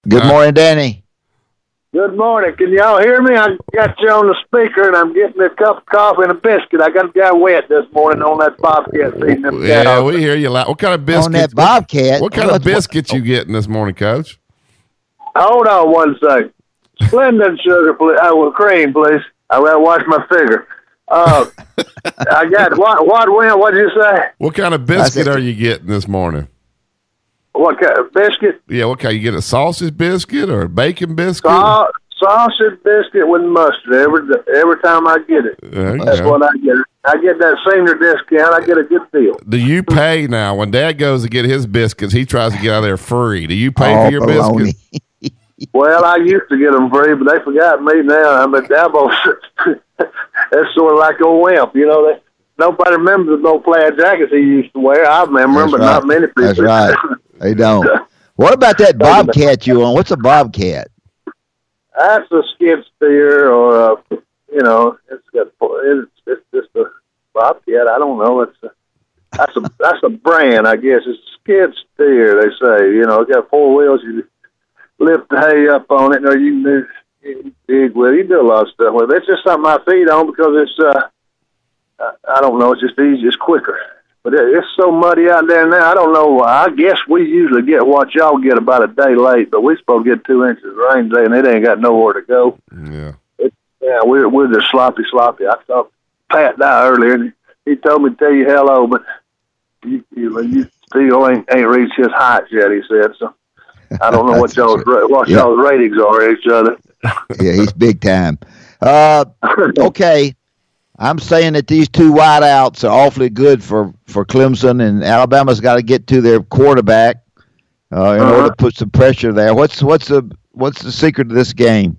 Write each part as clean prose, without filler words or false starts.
Good morning, Danny. Good morning. Can y'all hear me? I got you on the speaker, and I'm getting a cup of coffee and a biscuit. I got wet this morning on that bobcat feeding them cows. Yeah, we hear you loud. What kind of biscuit? On that bobcat. What kind of biscuit you getting this morning, Coach? Hold on one second. Splendid sugar, please. With cream, please. I gotta watch my figure. I got what'd you say? What kind of biscuit are you getting this morning? What kind of biscuit? Yeah, what kind? You get a sausage biscuit or a bacon biscuit? Sausage biscuit with mustard every time I get it. That's what I get. I get that senior discount. I get a good deal. Do you pay now? When Dad goes to get his biscuits, he tries to get out of there free. Do you pay for your biscuits? Well, I used to get them free, but they forgot me now. I'm a Dabo. That's sort of like a wimp, you know. Nobody remembers those plaid jackets he used to wear. I remember them, but not many people. That's right. They don't. What about that bobcat you on? What's a bobcat? That's a skid steer, or it's just a bobcat. I don't know. That's a brand, I guess. It's a skid steer. They say, it got four wheels. You lift the hay up on it, or you can dig with it. You do a lot of stuff with it. It's just something I feed on because it's I don't know. It's just easy. It's quicker. But it's so muddy out there now. I don't know. I guess we usually get what y'all get about a day late, but we're supposed to get 2 inches of rain today, and it ain't got nowhere to go. Yeah. We're just sloppy. I saw Pat die earlier, and he told me to tell you hello, but you still ain't reached his heights yet, he said. So I don't know what y'all's ratings are each other. Yeah, he's big time. Okay. I'm saying that these two wideouts are awfully good for Clemson, and Alabama's got to get to their quarterback in order to put some pressure there. What's the secret to this game?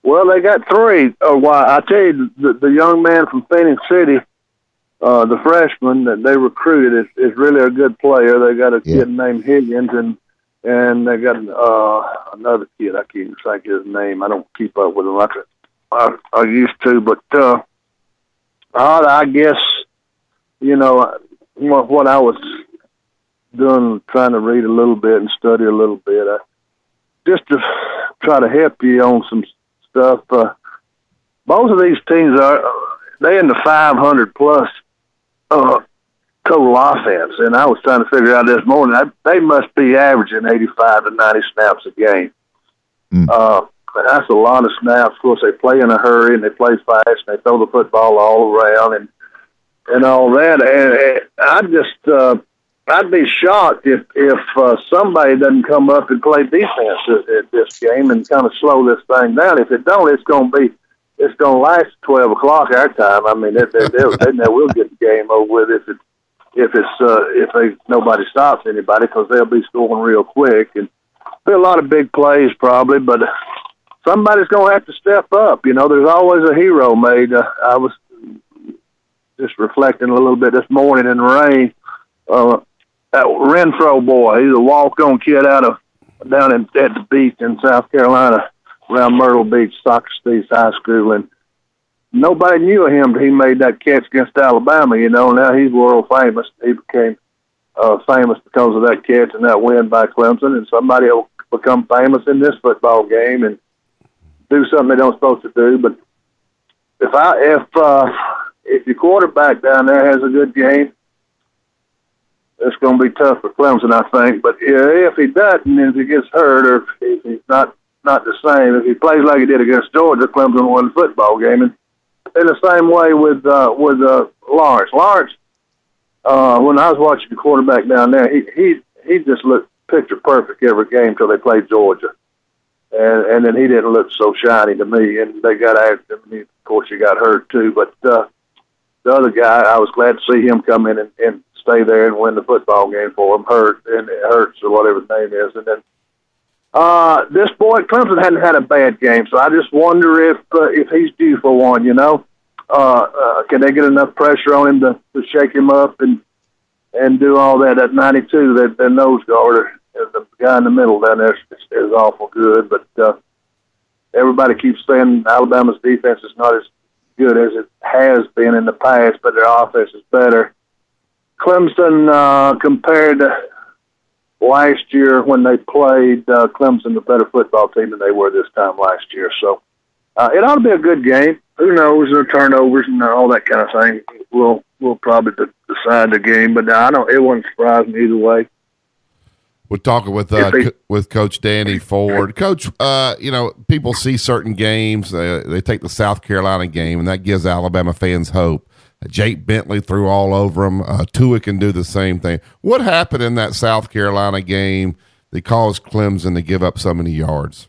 Well, they got three. I tell you, the young man from Phoenix City, the freshman that they recruited, is really a good player. They got a kid named Higgins, and they got another kid. I can't think his name. I don't keep up with him like I used to, but. I guess, what I was doing, trying to read a little bit and study a little bit, just to try to help you on some stuff. Both of these teams they're in the 500-plus total offense, and I was trying to figure out this morning, they must be averaging 85 to 90 snaps a game. That's a lot of snaps. Of course, they play in a hurry and they play fast and they throw the football all around and all that. And I'd be shocked if somebody doesn't come up and play defense at this game and kind of slow this thing down. If it don't, it's going to last 12 o'clock our time. I mean, they will get the game over with if nobody stops anybody, because they'll be scoring real quick and be a lot of big plays probably, but. Somebody's going to have to step up. There's always a hero made. I was just reflecting a little bit this morning in the rain. That Renfro boy, he's a walk-on kid down at the beach in South Carolina, around Myrtle Beach, Socrates High School, and nobody knew of him till he made that catch against Alabama. Now he's world famous. He became famous because of that catch and that win by Clemson, and somebody will become famous in this football game and do something they don't supposed to do. But if your quarterback down there has a good game, it's going to be tough for Clemson, I think. But if he doesn't, if he gets hurt, or if he's not the same, if he plays like he did against Georgia, Clemson won the football game. And in the same way with Lawrence. Lawrence, when I was watching the quarterback down there, he just looked picture perfect every game till they played Georgia. And then he didn't look so shiny to me, and they got after him. Of course, he got hurt too. But the other guy, I was glad to see him come in and stay there and win the football game for him. Hurts or whatever his name is. And then this boy Clemson hadn't had a bad game, so I just wonder if he's due for one. Can they get enough pressure on him to shake him up and do all that? At 92, that nose guard. The guy in the middle down there is awful good, but everybody keeps saying Alabama's defense is not as good as it has been in the past, but their offense is better. Clemson, compared to last year when they played Clemson, a better football team than they were this time last year. So it ought to be a good game. Who knows? The turnovers and all that kind of thing will probably decide the game. But it wouldn't surprise me either way. We're talking with Coach Danny Ford. Coach, people see certain games. They take the South Carolina game, and that gives Alabama fans hope. Jake Bentley threw all over them. Tua can do the same thing. What happened in that South Carolina game that caused Clemson to give up so many yards?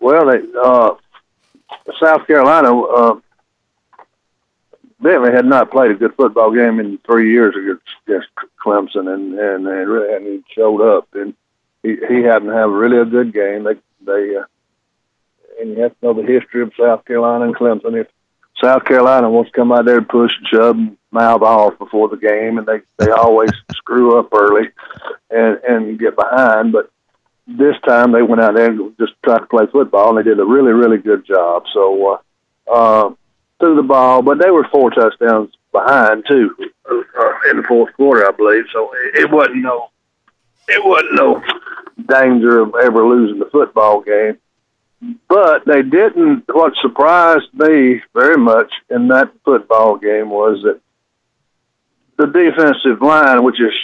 Well, South Carolina, Bentley had not played a good football game in 3 years against Clemson, and he showed up, and he happened to have really a good game. And you have to know the history of South Carolina and Clemson. If South Carolina wants to come out there and push and shove and mouth off before the game, and they always screw up early and get behind. But this time they went out there and just tried to play football, and they did a really, really good job. So threw the ball, but they were 4 touchdowns behind too in the fourth quarter, I believe. So it wasn't no danger of ever losing the football game. But they didn't. What surprised me very much in that football game was that the defensive line, which is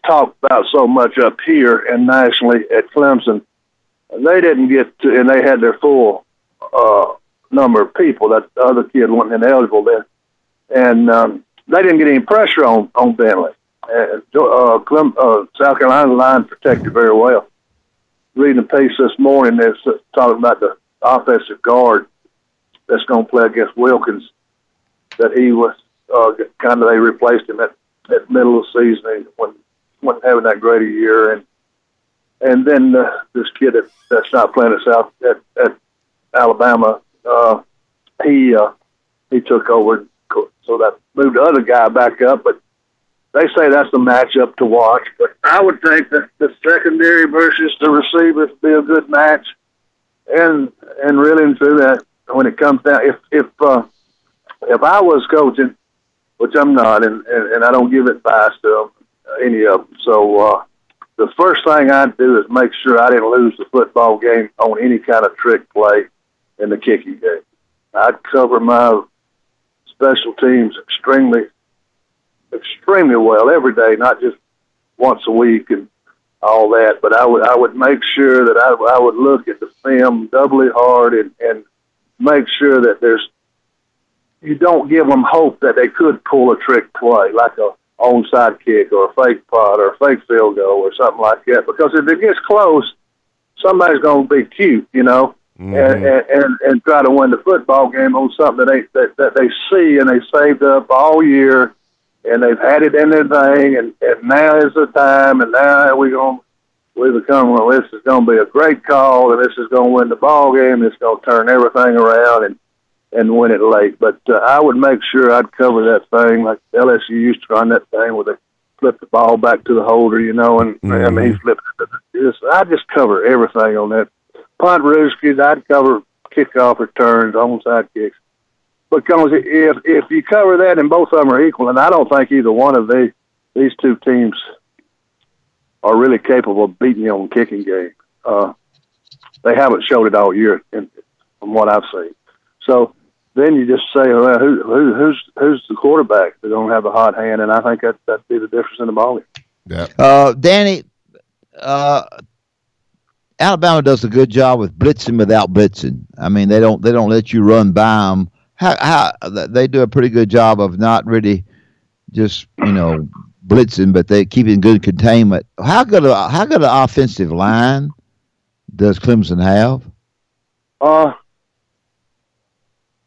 talked about so much up here and nationally at Clemson, they didn't get to, and they had their full number of people. That the other kid wasn't ineligible then, and they didn't get any pressure on Bentley. South Carolina line protected very well. Reading a piece this morning that's talking about the offensive guard that's going to play against Wilkins, that he was they replaced him at middle of the season when wasn't having that great a year, and then this kid that's not playing at Alabama, he took over, so that moved the other guy back up, but they say that's the matchup to watch. But I would think that the secondary versus the receivers would be a good match. And really and truly, that when it comes down, if I was coaching, which I'm not, and I don't give advice to any of them, so the first thing I'd do is make sure I didn't lose the football game on any kind of trick play in the kicking game. I'd cover my special teams extremely well every day, not just once a week and all that. But I would make sure that I would look at the film doubly hard and make sure that you don't give them hope that they could pull a trick play like a onside kick or a fake punt or a fake field goal or something like that. Because if it gets close, somebody's going to be cute, and try to win the football game on something that they see and they saved up all year. And they've had it in their thing, and now is the time, and now we become, well, this is going to be a great call, and this is going to win the ball game. It's going to turn everything around and win it late. But I would make sure I'd cover that thing like LSU used to run that thing where they flip the ball back to the holder, and I mean, he flipped it. I'd just cover everything on that. Punt rooskies, I'd cover kickoff returns, onside kicks. Because if you cover that and both of them are equal, and I don't think either one of these two teams are really capable of beating you on the kicking game. They haven't showed it all year from what I've seen. So then you just say, well, who's the quarterback? They don't have a hot hand, and I think that'd be the difference in the ball game. Yeah. Danny, Alabama does a good job with blitzing without blitzing. I mean, they don't let you run by them. How they do a pretty good job of not really just blitzing, but they keep in good containment. How good an offensive line does Clemson have?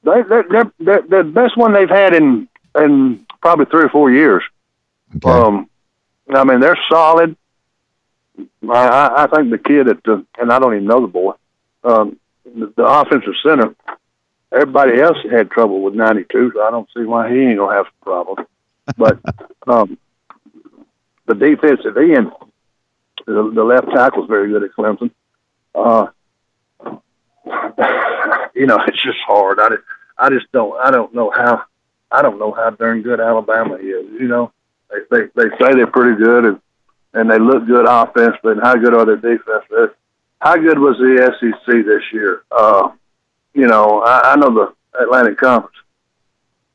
They're the best one they've had in probably 3 or 4 years. Okay. I mean, they're solid. I think the kid and I don't even know the boy, the offensive center. Everybody else had trouble with 92, so I don't see why he ain't gonna have some problems. But the defensive end, the left tackle is very good at Clemson. It's just hard. I don't know how darn good Alabama is. They say they're pretty good, and they look good offensively, and how good are their defense? How good was the SEC this year? I know the Atlantic Conference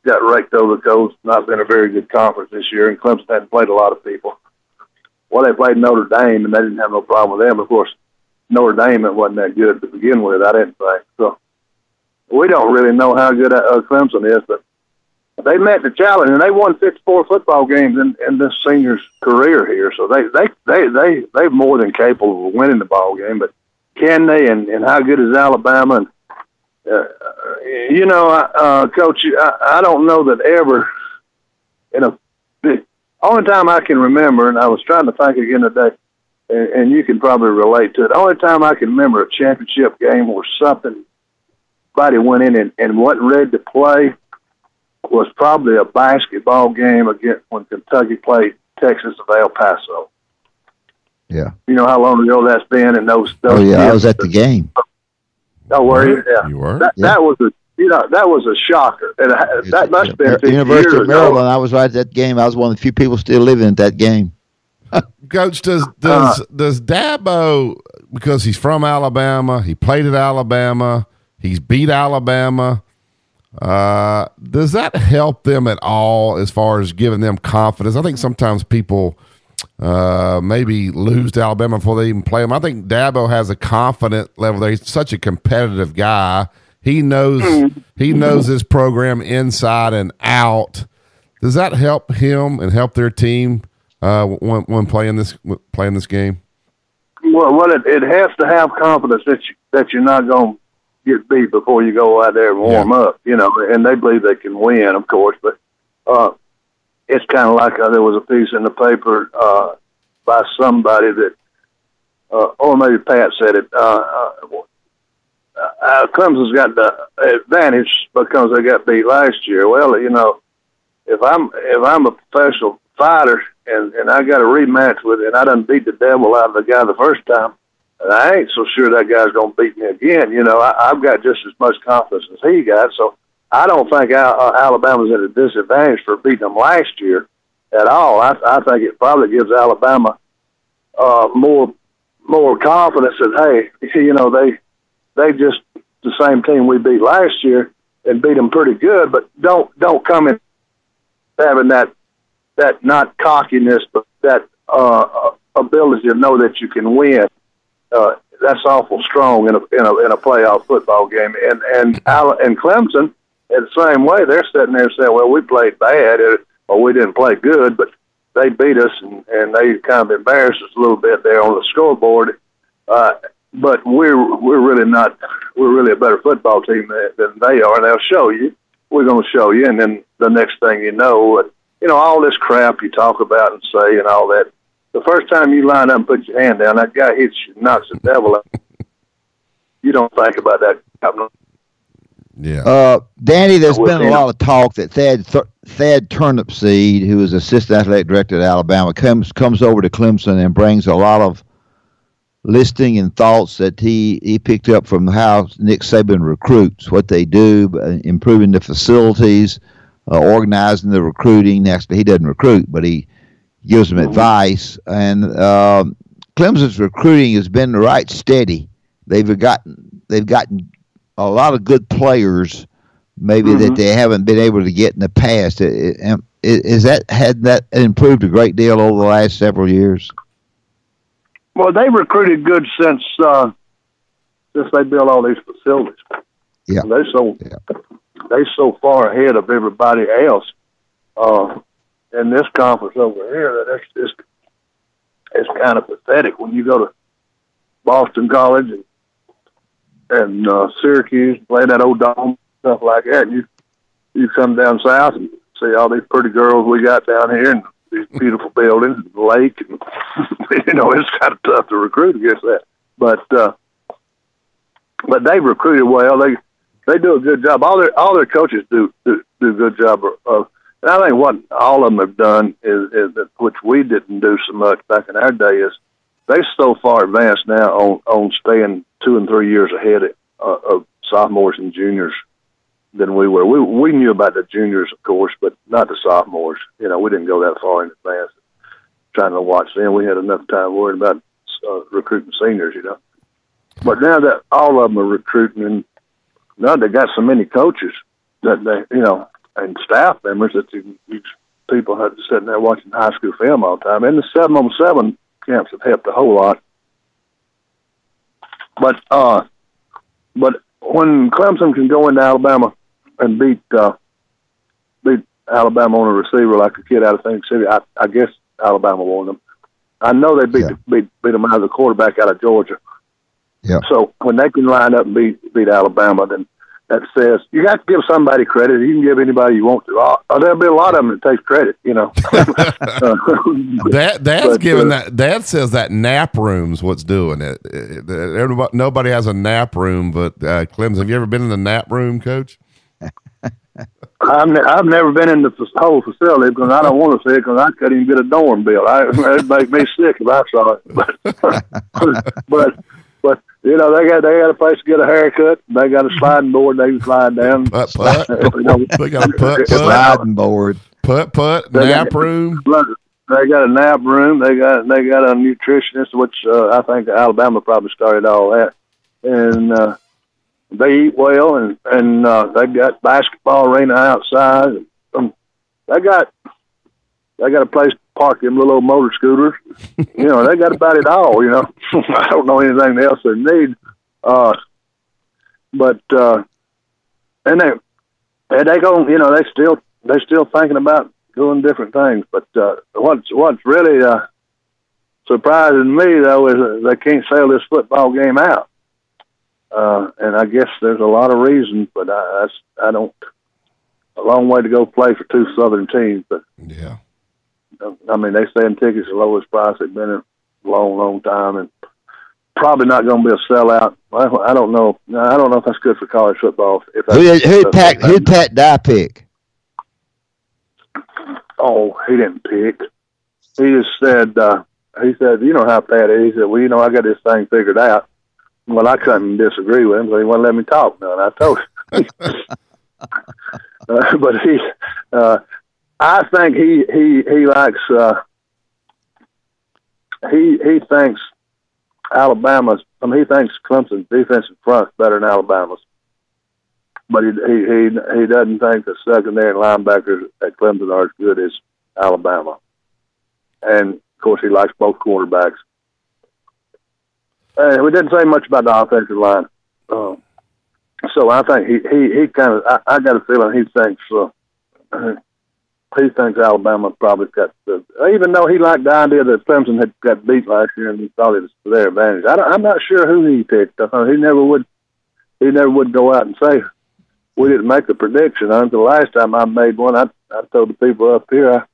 got raked over the coast. Not been a very good conference this year, and Clemson hadn't played a lot of people. Well, they played Notre Dame, and they didn't have no problem with them. Of course, Notre Dame, it wasn't that good to begin with, I didn't think. So we don't really know how good Clemson is, but they met the challenge, and they won 54 football games in this senior's career here. So they're more than capable of winning the ball game. But can they? And how good is Alabama? And Coach, I don't know that ever only time I can remember, and I was trying to think again today, and you can probably relate to it. The only time I can remember a championship game where somebody went in and wasn't ready to play was probably a basketball game against when Kentucky played Texas of El Paso. Yeah. You know how long ago that's been, and those oh yeah, I was at the game. Oh, were you? Yeah. You were? That was a shocker. And that must have been 50 University years of Maryland. ago. I was right at that game. I was one of the few people still living at that game. Coach, does Dabo, because he's from Alabama, he played at Alabama, he's beat Alabama, does that help them at all as far as giving them confidence? I think sometimes people maybe lose to Alabama before they even play them. I think Dabo has a confident level there. He's such a competitive guy. He knows his program inside and out. Does that help him and help their team when playing this game? Well, it has to have confidence that you're not going to get beat before you go out there and warm up, and they believe they can win, of course, but it's kind of like there was a piece in the paper by somebody that, or maybe Pat said it, Clemson's got the advantage because they got beat last year. Well, if I'm a professional fighter and I got a rematch with it, and I done beat the devil out of the guy the first time, and I ain't so sure that guy's going to beat me again. I've got just as much confidence as he got, so I don't think Alabama's at a disadvantage for beating them last year at all. I think it probably gives Alabama more confidence that, hey, they just the same team we beat last year and beat them pretty good, but don't come in having that not cockiness, but that ability to know that you can win. That's awful strong in a playoff football game. And Clemson, in the same way, they're sitting there saying, well, we played bad, or we didn't play good, but they beat us, and they kind of embarrassed us a little bit there on the scoreboard. But we're really a better football team than they are, and they'll show you. We're going to show you, and then the next thing you know, all this crap you talk about and say and all that, the first time you line up and put your hand down, that guy hits you, knocks the devil out. You don't think about that happening. Yeah. Danny, there's been a lot of talk that Thad Turnipseed, who is assistant athletic director at Alabama, comes over to Clemson and brings a lot of listing and thoughts that he picked up from how Nick Saban recruits, what they do, improving the facilities, organizing the recruiting. Actually, he doesn't recruit, but he gives them advice. And Clemson's recruiting has been right steady. They've gotten a lot of good players, maybe that they haven't been able to get in the past. Had that improved a great deal over the last several years? Well, they recruited good since they built all these facilities. Yeah, they're so far ahead of everybody else in this conference over here that it's kind of pathetic when you go to Boston College and Syracuse, play that old dome, stuff like that. And you come down south and see all these pretty girls we got down here and these beautiful buildings, and the lake, and it's kind of tough to recruit against that. But they recruited well. They do a good job. All their coaches do a good job of. And I think what all of them have done is that, which we didn't do so much back in our day, is they're so far advanced now on staying 2 and 3 years ahead of sophomores and juniors than we were. We knew about the juniors, of course, but not the sophomores. We didn't go that far in advance. trying to watch them. We had enough time worrying about recruiting seniors, you know. But now that all of them are recruiting, and now they got so many coaches that they, you know, and staff members that these people have to sit there watching high school film all the time. And the 7-on-7 camps have helped a whole lot. But when Clemson can go into Alabama and beat Alabama on a receiver like a kid out of Phoenix City, I guess Alabama won them. I know they beat them out of the quarterback out of Georgia. Yeah. So when they can line up and beat Alabama, then that says you have to give somebody credit. You can give anybody you want to. There'll be a lot of them that takes credit, you know. Dad's giving that. Dad says that nap room's what's doing it. Nobody has a nap room, but Clemson. Have you ever been in the nap room, Coach? I've never been in the whole facility because I don't want to see it because I couldn't even get a dorm bill. It'd make me sick if I saw it. But you know they got a place to get a haircut. They got a sliding board they can slide down. Putt. They got a putt. Sliding board. Putt. Nap room. They got a nap room. They got a nutritionist, which I think Alabama probably started all that, and. They eat well, and they got basketball arena outside. They got a place to park them little old motor scooters. You know, they got about it all. You know, I don't know anything else they need. And they go. You know, they still thinking about doing different things. But what's really surprising me though is they can't sail this football game out. And I guess there's a lot of reasons, but I don't. A long way to go play for two Southern teams, but yeah, I mean they selling tickets at the lowest price they've been in a long time, and probably not going to be a sellout. I don't know. I don't know if that's good for college football. Who Pat Dye pick? Oh, he didn't pick. He just said. He said, "You know how Pat is." He said, "Well, you know, I got this thing figured out." Well, I couldn't disagree with him, so he wouldn't let me talk none. I told him. But I think he likes, he thinks Alabama's, he thinks Clemson's defensive front better than Alabama's. But he doesn't think the secondary and linebackers at Clemson are as good as Alabama. And, of course, he likes both quarterbacks. We didn't say much about the offensive line. So I think he kind of, I got a feeling he thinks Alabama probably got even though he liked the idea that Clemson had got beat last year and he thought it was to their advantage. I'm not sure who he picked. He never would go out and say, we didn't make the prediction. Until the last time I made one, I told the people up here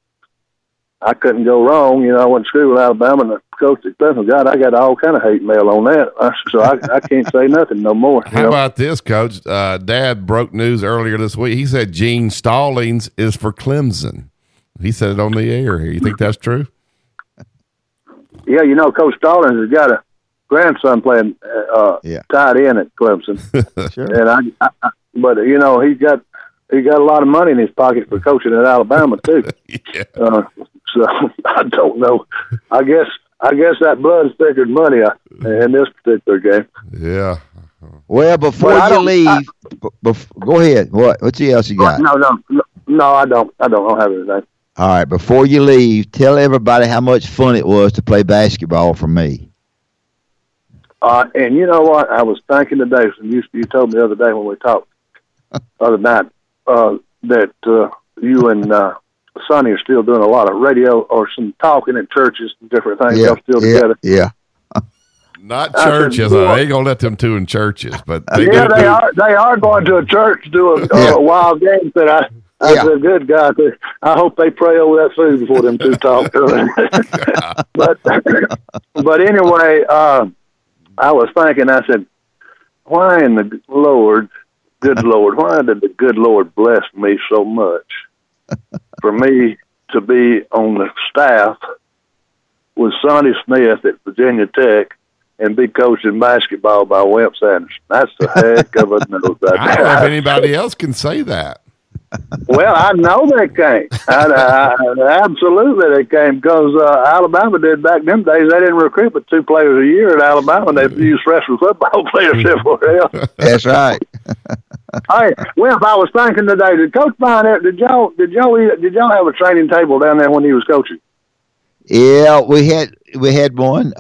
I couldn't go wrong. You know, I went to school with Alabama, and the coach at Clemson, God, I got all kind of hate mail on that. So I can't say nothing no more. How about this, Coach? Dad broke news earlier this week. He said Gene Stallings is for Clemson. He said it on the air here. You think that's true? Yeah, you know, Coach Stallings has got a grandson playing tight end at Clemson. Sure. And but you know, he got a lot of money in his pocket for coaching at Alabama too. Yeah. So I don't know. I guess that blood's thicker than money in this particular game. Yeah. Well, before you leave, go ahead. What else you got? No, I don't have anything. All right. Before you leave, tell everybody how much fun it was to play basketball for me. And you know what? I was thinking today. You told me the other day when we talked other night that you and Sonny are still doing a lot of radio or some talking at churches and different things. Y'all still together? Yeah. Not churches. I ain't gonna let them two in churches, but they are going to a church to do a wild game. That I said, good God, I hope they pray over that food before them two talk. but anyway, I was thinking. I said, why in the good Lord, why did the good Lord bless me so much for me to be on the staff with Sonny Smith at Virginia Tech and be coaching basketball by Wimp Sanders? That's the heck of a nose. I don't know if anybody else can say that. Well, I know they came. Absolutely they came because Alabama did back in them days. They didn't recruit but 2 players a year at Alabama. They used freshman football players everywhere else. That's right. Hey, well, if I was thinking today, did Coach Bynum, did y'all have a training table down there when he was coaching? Yeah, we had one.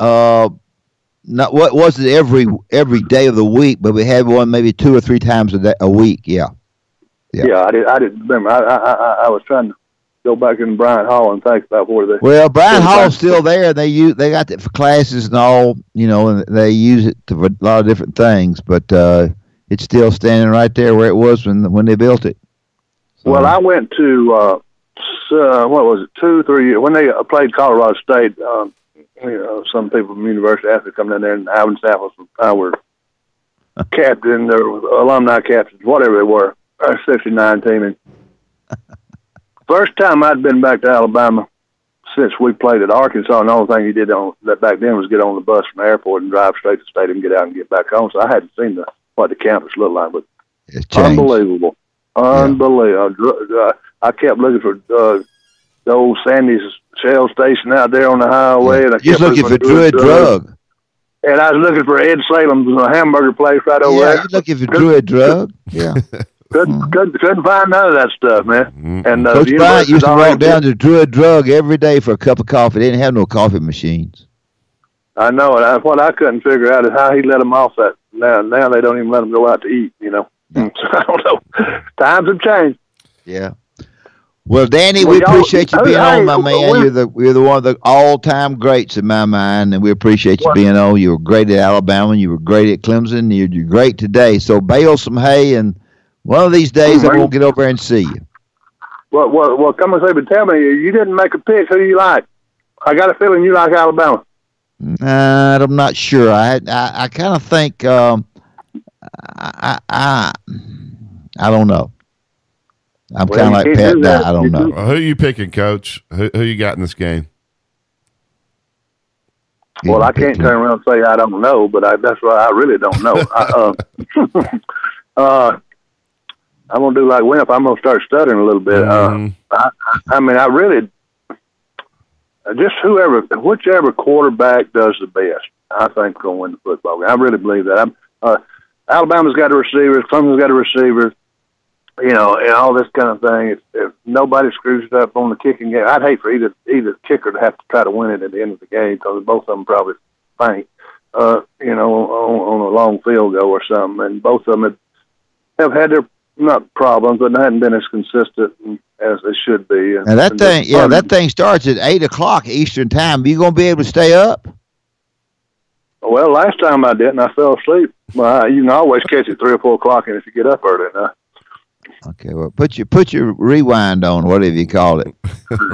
Not what was it every day of the week, but we had one maybe 2 or 3 times a week. Yeah. Yeah, I didn't remember. I was trying to go back in Bryant Hall and think about where they. Well, Bryant Hall's still there. They got it for classes and all, and they use it for a lot of different things. But it's still standing right there where it was when they built it. So, well, I went to what was it, 2-3 years when they played Colorado State. Some people from University after come down there, and Ivan Stafford and I were captain or alumni captains, whatever they were. Our 69 team. And first time I'd been back to Alabama since we played at Arkansas, and the only thing he did that back then was get on the bus from the airport and drive straight to the stadium, get out and get back home. So I hadn't seen what the campus looked like, but unbelievable. I kept looking for the old Sandy's Shell station out there on the highway. And I kept looking for Druid Drug. And I was looking for Ed Salem's hamburger place right over there. Yeah, you're looking for Druid Drug. Yeah. Couldn't find none of that stuff, man. And Coach Bryant used to walk down to Druid Drug every day for a cup of coffee. They didn't have no coffee machines. I know it. What I couldn't figure out is how he let them off that. Now they don't even let them go out to eat. So I don't know. Times have changed. Yeah. Well, Danny, we appreciate you being on, my man. You're the one of the all-time greats in my mind, and we appreciate you being on. You were great at Alabama. You were great at Clemson. You're great today. So bale some hay, and one of these days I'm going to get over there and see you. Well, come and say, but tell me, you didn't make a pick. Who do you like? I got a feeling you like Alabama. I'm not sure. I kind of think I don't know. I'm kind of like Pat Dye. I don't know. Well, who are you picking, Coach? Who you got in this game? Well, I can't turn around and say I don't know, but that's why I really don't know. I'm going to do like Wimp. I'm going to start stuttering a little bit. I really, just whichever quarterback does the best, I think going to win the football game. I really believe that. Alabama's got a receiver. Clemson's got a receiver. And all this kind of thing. If nobody screws it up on the kicking game, I'd hate for either kicker to have to try to win it at the end of the game because both of them probably faint, on a long field goal or something. And both of them have had their not problems, but they hadn't been as consistent as they should be. And that thing starts at 8:00 Eastern time. Are you going to be able to stay up? Well, last time I didn't. I fell asleep. Well, you can always catch it 3 or 4 o'clock, and if you get up early enough. Okay, well, put your rewind on, whatever you call it.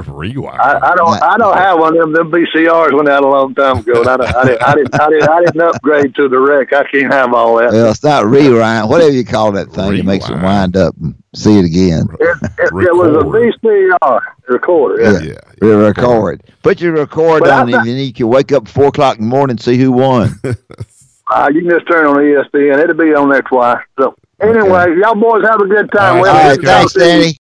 Rewind. I don't have one of them. VCRs went out a long time ago. I didn't upgrade to the rec. I can't have all that. Well, it's not rewind. Whatever you call that thing, it makes it wind up and see it again. It was a VCR recorder. Yeah. Record. Put your record on, and you can wake up 4 o'clock in the morning and see who won. You can just turn on ESPN. It'll be on there twice. So. Anyway, y'all boys have a good time. All right, thanks, Danny.